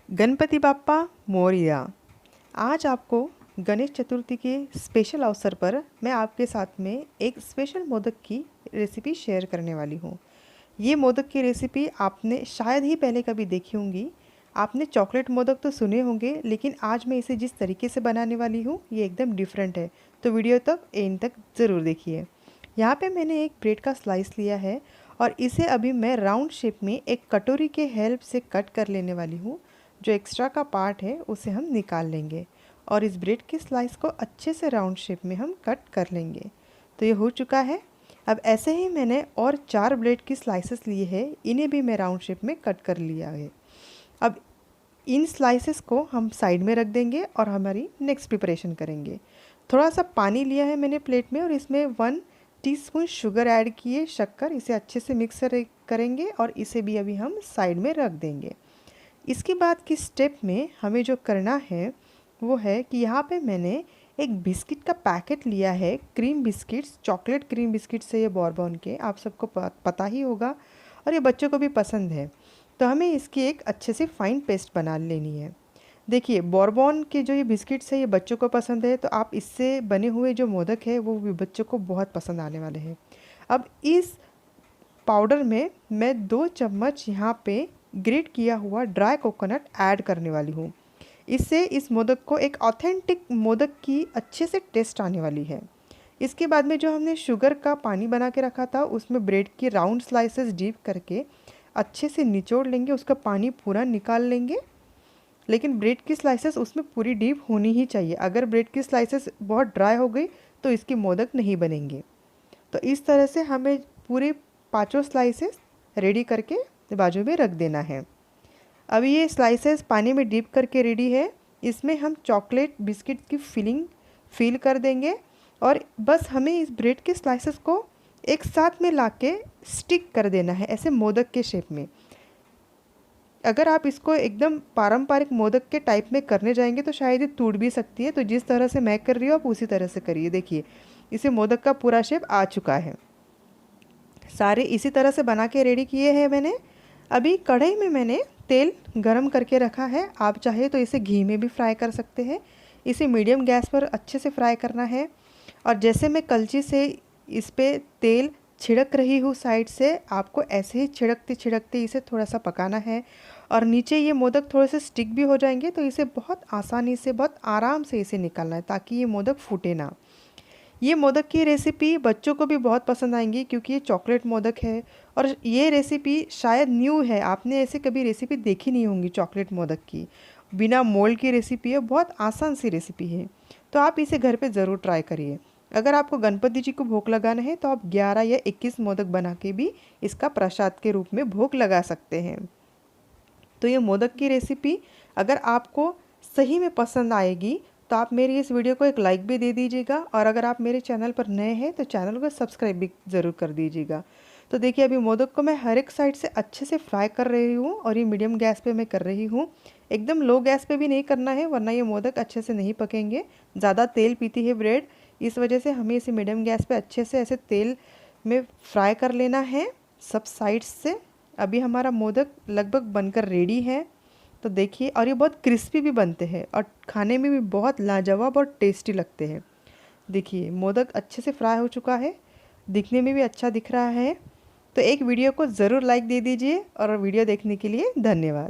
गणपति बाप्पा मोरया। आज आपको गणेश चतुर्थी के स्पेशल अवसर पर मैं आपके साथ में एक स्पेशल मोदक की रेसिपी शेयर करने वाली हूँ। ये मोदक की रेसिपी आपने शायद ही पहले कभी देखी होंगी। आपने चॉकलेट मोदक तो सुने होंगे, लेकिन आज मैं इसे जिस तरीके से बनाने वाली हूँ ये एकदम डिफरेंट है। तो वीडियो तक एंड तक ज़रूर देखिए। यहाँ पे मैंने एक ब्रेड का स्लाइस लिया है और इसे अभी मैं राउंड शेप में एक कटोरी के हेल्प से कट कर लेने वाली हूँ। जो एक्स्ट्रा का पार्ट है उसे हम निकाल लेंगे और इस ब्रेड के स्लाइस को अच्छे से राउंड शेप में हम कट कर लेंगे। तो ये हो चुका है। अब ऐसे ही मैंने और 4 ब्रेड की स्लाइसेस लिए हैं, इन्हें भी मैं राउंड शेप में कट कर लिया है। अब इन स्लाइसेस को हम साइड में रख देंगे और हमारी नेक्स्ट प्रिपरेशन करेंगे। थोड़ा सा पानी लिया है मैंने प्लेट में और इसमें 1 टीस्पून शुगर ऐड किए, शक्कर। इसे अच्छे से मिक्स करेंगे और इसे भी अभी हम साइड में रख देंगे। इसके बाद की स्टेप में हमें जो करना है वो है कि यहाँ पे मैंने एक बिस्किट का पैकेट लिया है, cream biscuits, chocolate cream biscuits है ये बॉर्बन के, आप सबको पता ही होगा और ये बच्चों को भी पसंद है। तो हमें इसकी एक अच्छे से फाइन पेस्ट बना लेनी है। देखिए, बॉर्बन के जो ये बिस्किट्स है ये बच्चों को पसंद है, तो आप इससे बने हुए जो मोदक है वो भी बच्चों को बहुत पसंद आने वाले हैं। अब इस पाउडर में मैं 2 चम्मच यहाँ पे ग्रेट किया हुआ ड्राई कोकोनट ऐड करने वाली हूँ। इससे इस मोदक को एक ऑथेंटिक मोदक की अच्छे से टेस्ट आने वाली है। इसके बाद में जो हमने शुगर का पानी बना के रखा था उसमें ब्रेड की राउंड स्लाइसेस डीप करके अच्छे से निचोड़ लेंगे, उसका पानी पूरा निकाल लेंगे। लेकिन ब्रेड की स्लाइसेस उसमें पूरी डीप होनी ही चाहिए। अगर ब्रेड की स्लाइसेस बहुत ड्राई हो गई तो इसकी मोदक नहीं बनेंगे। तो इस तरह से हमें पूरे 5 स्लाइसेस रेडी करके बाजू में रख देना है। अभी ये स्लाइसेस पानी में डीप करके रेडी है। इसमें हम चॉकलेट बिस्किट की फिल कर देंगे और बस हमें इस ब्रेड के स्लाइसेस को एक साथ में लाके स्टिक कर देना है ऐसे मोदक के शेप में। अगर आप इसको एकदम पारंपरिक मोदक के टाइप में करने जाएंगे तो शायद ये टूट भी सकती है। तो जिस तरह से मैं कर रही हूँ आप उसी तरह से करिए। देखिए, इसे मोदक का पूरा शेप आ चुका है। सारे इसी तरह से बना के रेडी किए हैं मैंने। अभी कढ़ाई में मैंने तेल गरम करके रखा है। आप चाहे तो इसे घी में भी फ्राई कर सकते हैं। इसे मीडियम गैस पर अच्छे से फ्राई करना है और जैसे मैं कलची से इस पे तेल छिड़क रही हूँ साइड से, आपको ऐसे ही छिड़कते छिड़कते इसे थोड़ा सा पकाना है और नीचे ये मोदक थोड़े से स्टिक भी हो जाएंगे। तो इसे बहुत आसानी से, बहुत आराम से इसे निकालना है ताकि ये मोदक फूटे ना। ये मोदक की रेसिपी बच्चों को भी बहुत पसंद आएंगी क्योंकि ये चॉकलेट मोदक है और ये रेसिपी शायद न्यू है। आपने ऐसे कभी रेसिपी देखी नहीं होंगी चॉकलेट मोदक की, बिना मोल्ड की रेसिपी है, बहुत आसान सी रेसिपी है। तो आप इसे घर पे ज़रूर ट्राई करिए। अगर आपको गणपति जी को भोग लगाना है तो आप 11 या 21 मोदक बना के भी इसका प्रसाद के रूप में भोग लगा सकते हैं। तो ये मोदक की रेसिपी अगर आपको सही में पसंद आएगी तो आप मेरी इस वीडियो को एक लाइक भी दे दीजिएगा और अगर आप मेरे चैनल पर नए हैं तो चैनल को सब्सक्राइब भी ज़रूर कर दीजिएगा। तो देखिए, अभी मोदक को मैं हर एक साइड से अच्छे से फ्राई कर रही हूँ और ये मीडियम गैस पे मैं कर रही हूँ। एकदम लो गैस पे भी नहीं करना है वरना ये मोदक अच्छे से नहीं पकेंगे। ज़्यादा तेल पीती है ब्रेड, इस वजह से हमें इसे मीडियम गैस पे अच्छे से ऐसे तेल में फ्राई कर लेना है सब साइड्स से। अभी हमारा मोदक लगभग बनकर रेडी है। तो देखिए, और ये बहुत क्रिस्पी भी बनते हैं और खाने में भी बहुत लाजवाब और टेस्टी लगते हैं। देखिए, मोदक अच्छे से फ्राई हो चुका है, दिखने में भी अच्छा दिख रहा है। तो एक वीडियो को ज़रूर लाइक दे दीजिए और वीडियो देखने के लिए धन्यवाद।